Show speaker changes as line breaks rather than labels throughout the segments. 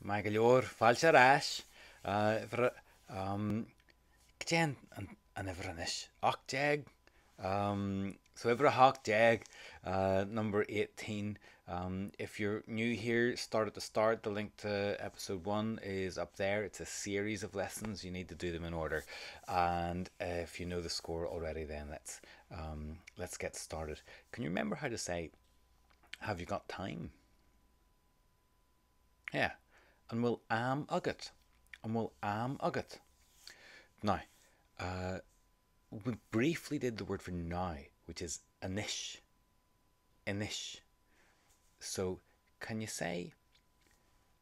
Mae galior falsa rash. Gjen an everanish. Octag. So ever a hawk jag, number 18. If you're new here, start at the start. The link to episode 1 is up there. It's a series of lessons. You need to do them in order. And if you know the score already, then let's get started. Can you remember how to say, have you got time? Yeah. And we'll am agat. And we'll am agat. Now, we briefly did the word for now, which is anish. Anish. So, can you say,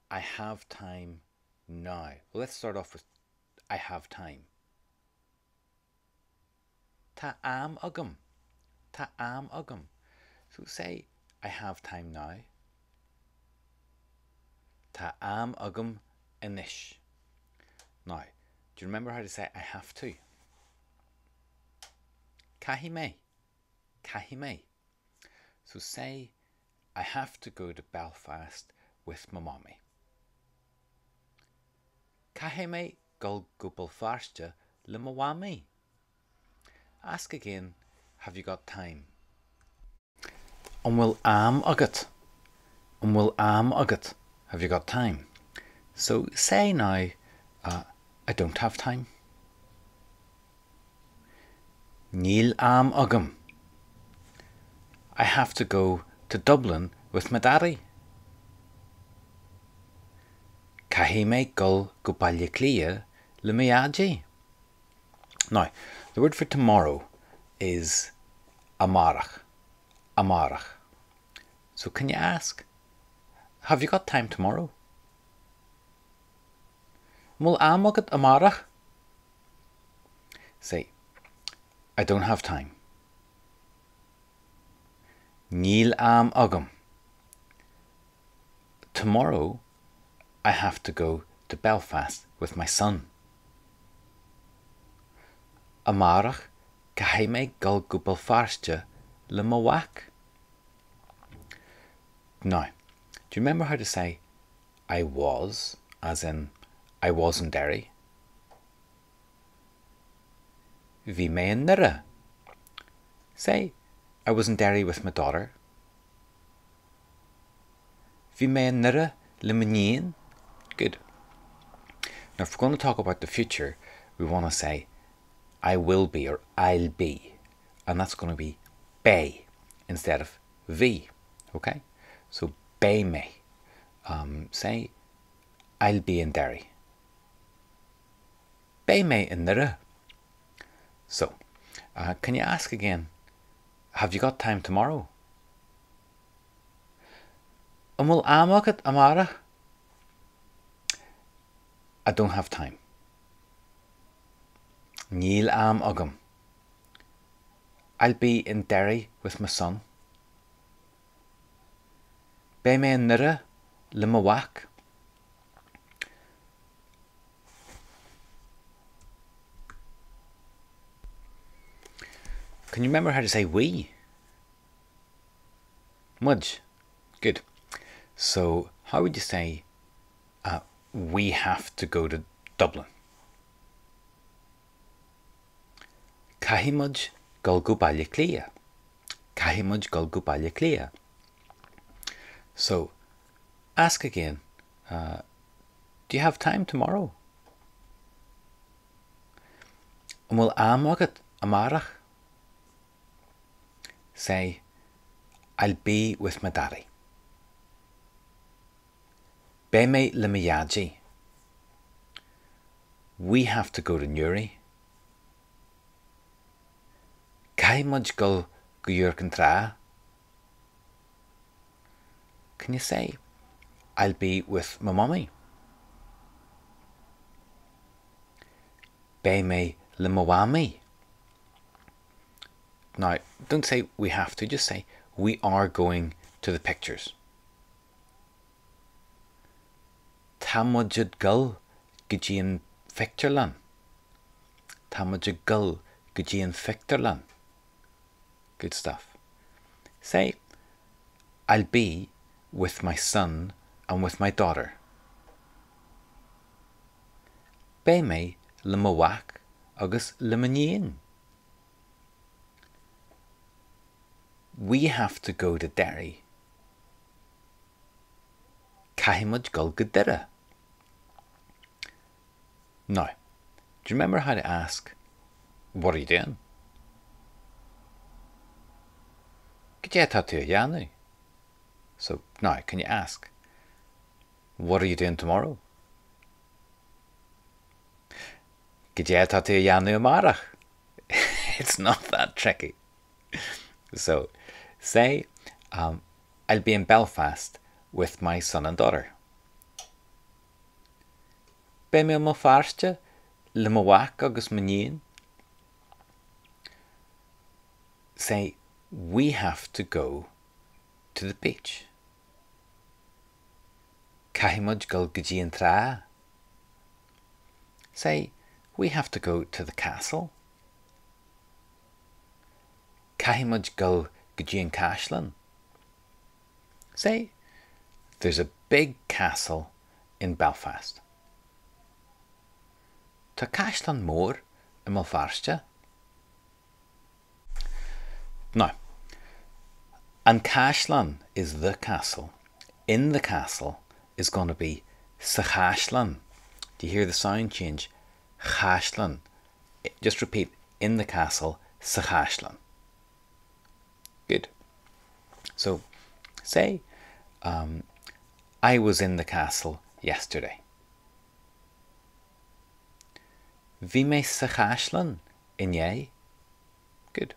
I have time now? Well, let's start off with, I have time. Ta am agam. Ta am agam. So say, I have time now. Ta am agam anish. Now, do you remember how to say I have to? Caithfidh me. Caithfidh me. So say, I have to go to Belfast with my mommy. Caithfidh me go Belfast le my mommy. Ask again, have you got time? Will am agat. Will am agat. Have you got time? So say now, I don't have time. Níl am agam. I have to go to Dublin with my daddy. Caithfidh me go Baile Átha le muid. Now, the word for tomorrow is amárach. Amárach. So can you ask, have you got time tomorrow? Will am agat amárach? Say, I don't have time. Níl am agam. Tomorrow, I have to go to Belfast with my son. Amárach caithfidh me go Belfast le mo whack. Now, do you remember how to say I was, as in I was in Derry? Bhí me in nDoire. Say, I was in Derry with my daughter. Bhí me in nDoire le muid. Good. Now, if we're going to talk about the future, we want to say I will be or I'll be. And that's going to be Beidh instead of bhí. Okay? So, Beidh me. Say, I'll be in Derry. Beidh me in nDoire. So, can you ask again, have you got time tomorrow? Will am agat amárach? I don't have time. Níl am agam. I'll be in Derry with my son. Beidh me in nDoire le mo whack. Can you remember how to say we? Muid. Good. So, how would you say we have to go to Dublin? Caithfidh muid go Baile Cliath. Caithfidh muid go Baile Cliath. So, ask again, do you have time tomorrow? Will am agat amárach? Say, I'll be with my daddy. Beidh me le muid. We have to go to nDoire. Caithfidh muid go tsamhradh. Can you say, I'll be with my mommy? Beidh me le mo whammy. Now, don't say we have to, just say we are going to the pictures. Tá muid go Gudíon Fictorlan. Tá muid go Gudíon Fictorlan. Good stuff. Say, I'll be with my son and with my daughter. Beidh mé le mhaach agus le mhaíon. We have to go to Derry. Caithfidh go Derry. Now, do you remember how to ask, what are you doing? Ceacht tú dhéanamh? So now, can you ask, what are you doing tomorrow? Ceacht tú dhéanamh amárach? It's not that tricky. So, say, I'll be in Belfast with my son and daughter. Beidh mé mo fearste le mhaach agus mhaíon. Say, we have to go to the beach. Caithfidh go tsamhradh. Say, we have to go to the castle. Caithfidh go chaisleán. Say, there's a big castle in Belfast. Tá chaisleán mór I mo fearste. Now, and chaisleán is the castle. In the castle is going to be sa chaisleán. Do you hear the sound change? Chaisleán. Just repeat, in the castle, sa chaisleán. Good. So, say, I was in the castle yesterday. Bhí mé sa chaisleán inné. Good.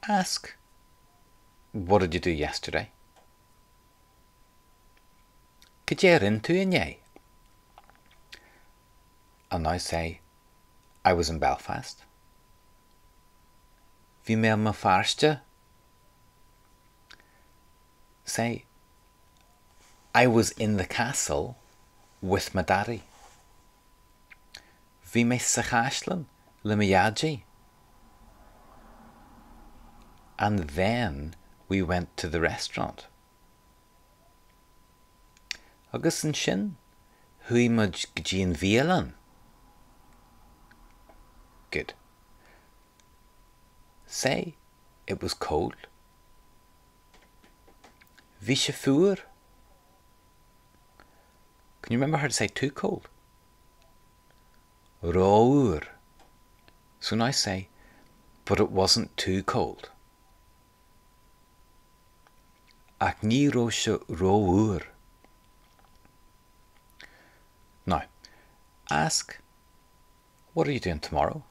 Ask, what did you do yesterday? Could you rin tú inné? And now say, I was in Belfast. Bhí mé mo fearste. Say, I was in the castle with my daddy. Bhí mé sa chaisleán le mhaidí. And then we went to the restaurant. Agus an sin, huaimid go dtí an bhíolan. Good. Say, it was cold. Bhí sé fuair. Can you remember how to say too cold? Róir. So now say, but it wasn't too cold. Ach ní ró sé róir. Now, ask, what are you doing tomorrow?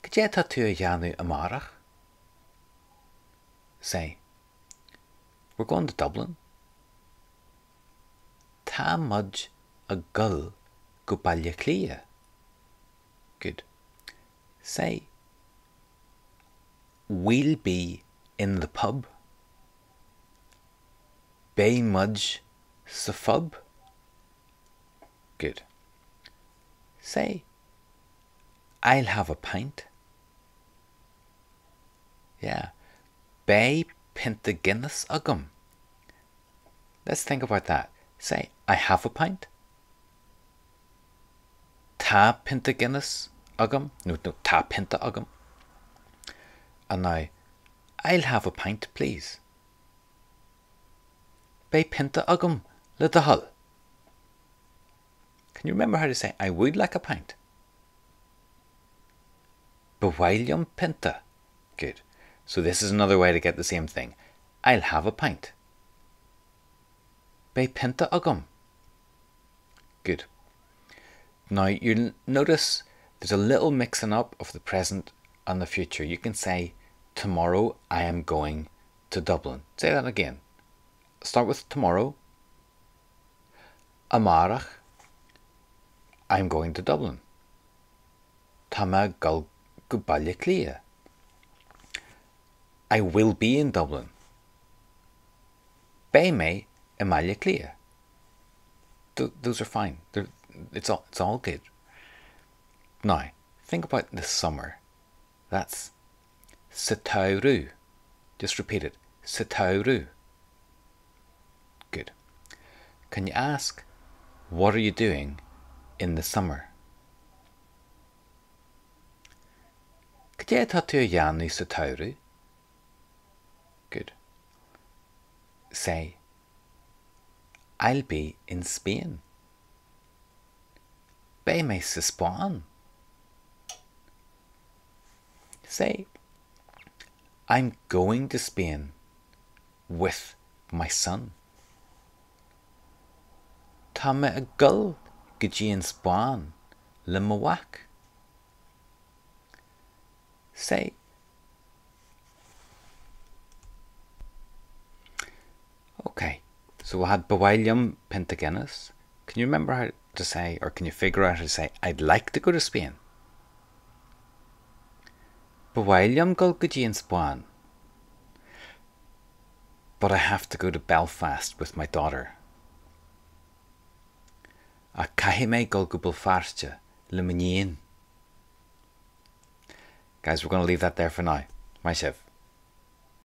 Ceacht tú dhéanamh amárach? Say, we're going to Dublin. Tá muid a gul go Baile Cliath. Good. Say, we'll be in the pub. Beidh muid sa pub. Good. Say, I'll have a pint. Yeah. Beidh pionta Guinness agam. Let's think about that. Say, I have a pint. Tá pionta Guinness agam. No, tá pionta agam. And now, I'll have a pint, please. Beidh pionta agam le do hull. Can you remember how to say, I would like a pint? Bhfuilm pionta. Good. So this is another way to get the same thing. I'll have a pint. Beidh pionta agam. Good. Now you'll notice there's a little mixing up of the present and the future. You can say, tomorrow I am going to Dublin. Say that again. Start with tomorrow. Amárach, I'm going to Dublin. Tá go Baile Cliath. I will be in Dublin. Beidh mé Baile Cliath. Those are fine. It's all good. Now, think about the summer. That's tsamhradh. Just repeat it. Tsamhradh. Good. Can you ask, what are you doing in the summer? Cé tá tú a dhéanamh sa tsamhradh? Good. Say, I'll be in Spain. Beidh mé sa Spáinn. Say, I'm going to Spain with my son. Tá mé a gul go dtí an Spáinn le mo mhac. Say, okay, so we had Baile Pentagon. Can you remember how to say, or can you figure out how to say, I'd like to go to Spain? Baile gul go dtí an Spáinn, but I have to go to Belfast with my daughter. A caithfidh mé gul go Belfast le mo ndéan. Guys, we're going to leave that there for now. My chef.